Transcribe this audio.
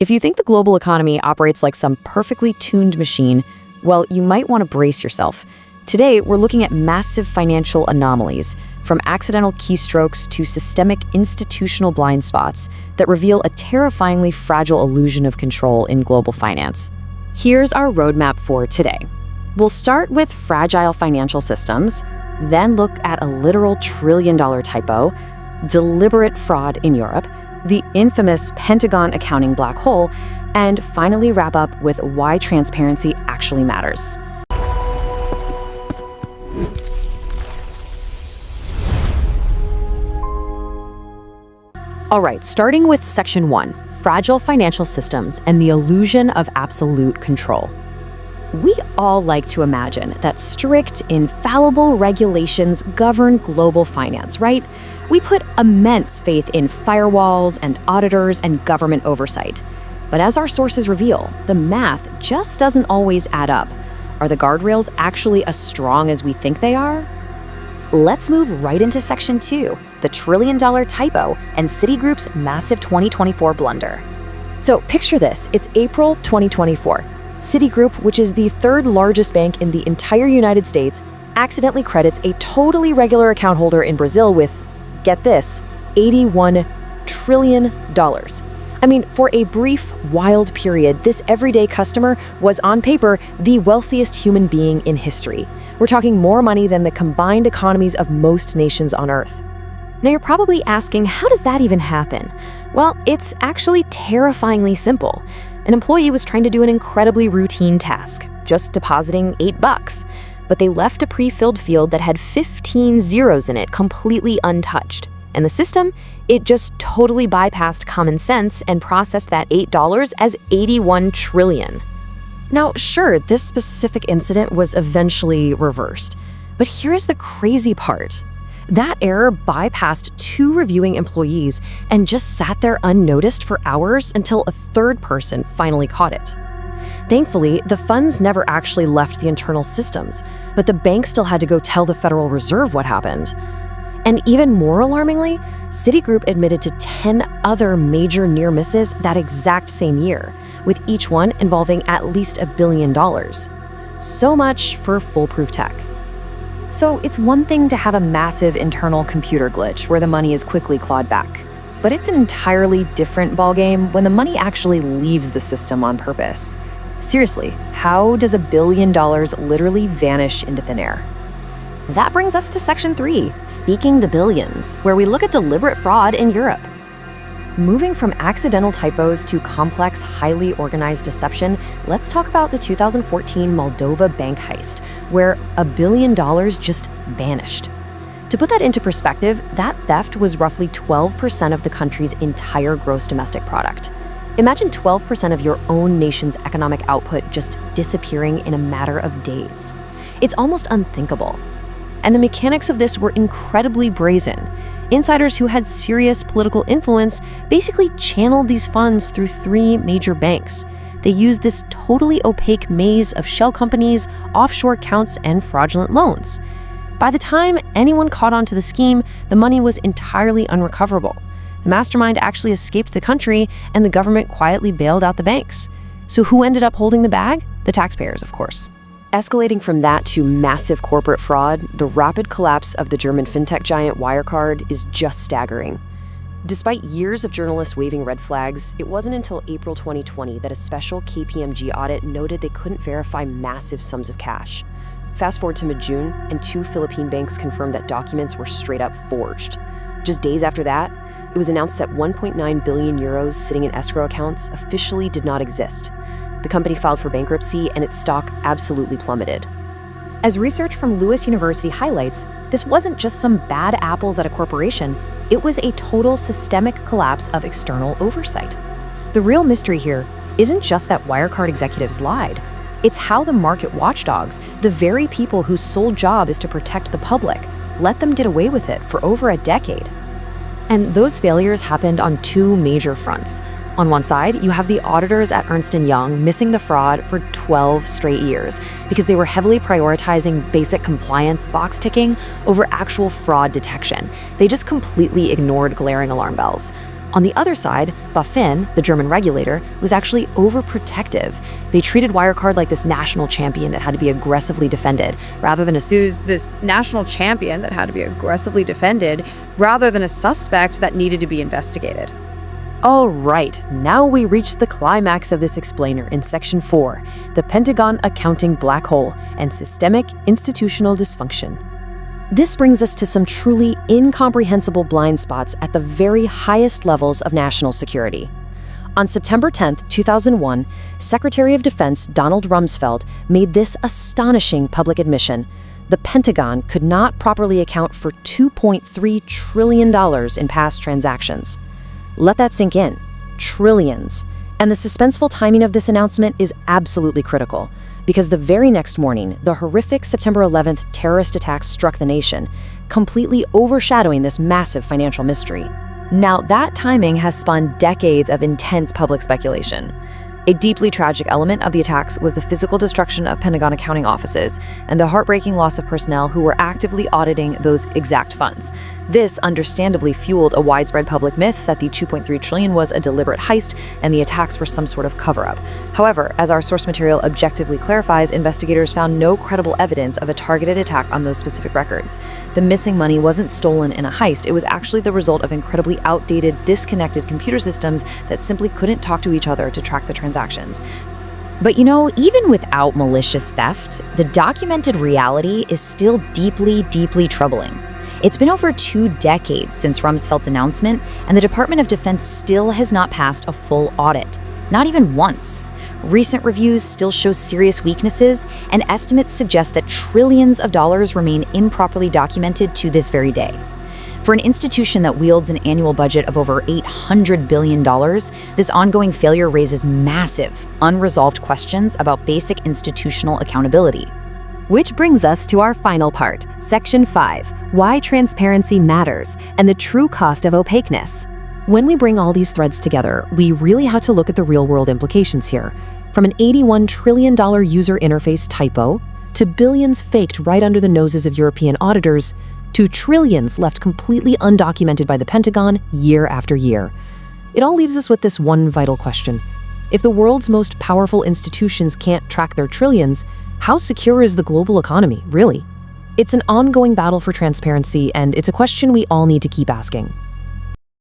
If you think the global economy operates like some perfectly tuned machine, well, you might want to brace yourself. Today, we're looking at massive financial anomalies, from accidental keystrokes to systemic institutional blind spots that reveal a terrifyingly fragile illusion of control in global finance. Here's our roadmap for today. We'll start with fragile financial systems, then look at a literal trillion-dollar typo, deliberate fraud in Europe, the infamous Pentagon accounting black hole, and finally wrap up with why transparency actually matters. All right, starting with Section 1, Fragile Financial Systems and the Illusion of Absolute Control. We all like to imagine that strict, infallible regulations govern global finance, right? We put immense faith in firewalls and auditors and government oversight. But as our sources reveal, the math just doesn't always add up. Are the guardrails actually as strong as we think they are? Let's move right into Section 2, the trillion-dollar typo and Citigroup's massive 2024 blunder. So picture this, it's April 2024. Citigroup, which is the third largest bank in the entire United States, accidentally credits a totally regular account holder in Brazil with, get this, $81 trillion. I mean, for a brief, wild period, this everyday customer was on paper the wealthiest human being in history. We're talking more money than the combined economies of most nations on Earth. Now you're probably asking, how does that even happen? Well, it's actually terrifyingly simple. An employee was trying to do an incredibly routine task, just depositing $8, but they left a pre-filled field that had 15 zeros in it, completely untouched. And the system, it just totally bypassed common sense and processed that $8 as 81 trillion. Now, sure, this specific incident was eventually reversed, but here's the crazy part. That error bypassed 2 reviewing employees and just sat there unnoticed for hours until a third person finally caught it. Thankfully, the funds never actually left the internal systems, but the bank still had to go tell the Federal Reserve what happened. And even more alarmingly, Citigroup admitted to 10 other major near misses that exact same year, with each one involving at least $1 billion. So much for foolproof tech. So it's one thing to have a massive internal computer glitch where the money is quickly clawed back, but it's an entirely different ballgame when the money actually leaves the system on purpose. Seriously, how does $1 billion literally vanish into thin air? That brings us to Section 3, Feeking the Billions, where we look at deliberate fraud in Europe. Moving from accidental typos to complex, highly organized deception, let's talk about the 2014 Moldova bank heist, where $1 billion just vanished. To put that into perspective, that theft was roughly 12% of the country's entire gross domestic product. Imagine 12% of your own nation's economic output just disappearing in a matter of days. It's almost unthinkable. And the mechanics of this were incredibly brazen. Insiders who had serious political influence basically channeled these funds through 3 major banks. They used this totally opaque maze of shell companies, offshore accounts, and fraudulent loans. By the time anyone caught on to the scheme, the money was entirely unrecoverable. The mastermind actually escaped the country, and the government quietly bailed out the banks. So who ended up holding the bag? The taxpayers, of course. Escalating from that to massive corporate fraud, the rapid collapse of the German fintech giant Wirecard is just staggering. Despite years of journalists waving red flags, it wasn't until April 2020 that a special KPMG audit noted they couldn't verify massive sums of cash. Fast forward to mid-June, and 2 Philippine banks confirmed that documents were straight up forged. Just days after that, it was announced that 1.9 billion euros sitting in escrow accounts officially did not exist. The company filed for bankruptcy, and its stock absolutely plummeted. As research from Lewis University highlights, this wasn't just some bad apples at a corporation, it was a total systemic collapse of external oversight. The real mystery here isn't just that Wirecard executives lied, it's how the market watchdogs, the very people whose sole job is to protect the public, let them get away with it for over a decade. And those failures happened on 2 major fronts. On one side, you have the auditors at Ernst & Young missing the fraud for 12 straight years because they were heavily prioritizing basic compliance box ticking over actual fraud detection. They just completely ignored glaring alarm bells. On the other side, BaFin, the German regulator, was actually overprotective. They treated Wirecard like this national champion that had to be aggressively defended, rather than a suspect that needed to be investigated. All right, now we reach the climax of this explainer in Section 4, the Pentagon accounting black hole and systemic institutional dysfunction. This brings us to some truly incomprehensible blind spots at the very highest levels of national security. On September 10, 2001, Secretary of Defense Donald Rumsfeld made this astonishing public admission: the Pentagon could not properly account for $2.3 trillion in past transactions. Let that sink in. Trillions. And the suspenseful timing of this announcement is absolutely critical, because the very next morning, the horrific September 11th terrorist attacks struck the nation, completely overshadowing this massive financial mystery. Now, that timing has spawned decades of intense public speculation. A deeply tragic element of the attacks was the physical destruction of Pentagon accounting offices and the heartbreaking loss of personnel who were actively auditing those exact funds. This understandably fueled a widespread public myth that the $2.3 trillion was a deliberate heist and the attacks were some sort of cover-up. However, as our source material objectively clarifies, investigators found no credible evidence of a targeted attack on those specific records. The missing money wasn't stolen in a heist. It was actually the result of incredibly outdated, disconnected computer systems that simply couldn't talk to each other to track the transactions. But even without malicious theft, the documented reality is still deeply, deeply troubling. It's been over 2 decades since Rumsfeld's announcement, and the Department of Defense still has not passed a full audit. Not even once. Recent reviews still show serious weaknesses, and estimates suggest that trillions of dollars remain improperly documented to this very day. For an institution that wields an annual budget of over $800 billion, this ongoing failure raises massive, unresolved questions about basic institutional accountability. Which brings us to our final part, Section 5, Why Transparency Matters and the True Cost of Opaqueness. When we bring all these threads together, we really have to look at the real-world implications here. From an $81 trillion user interface typo, to billions faked right under the noses of European auditors, to trillions left completely undocumented by the Pentagon year after year. It all leaves us with this one vital question. If the world's most powerful institutions can't track their trillions, how secure is the global economy, really? It's an ongoing battle for transparency, and it's a question we all need to keep asking.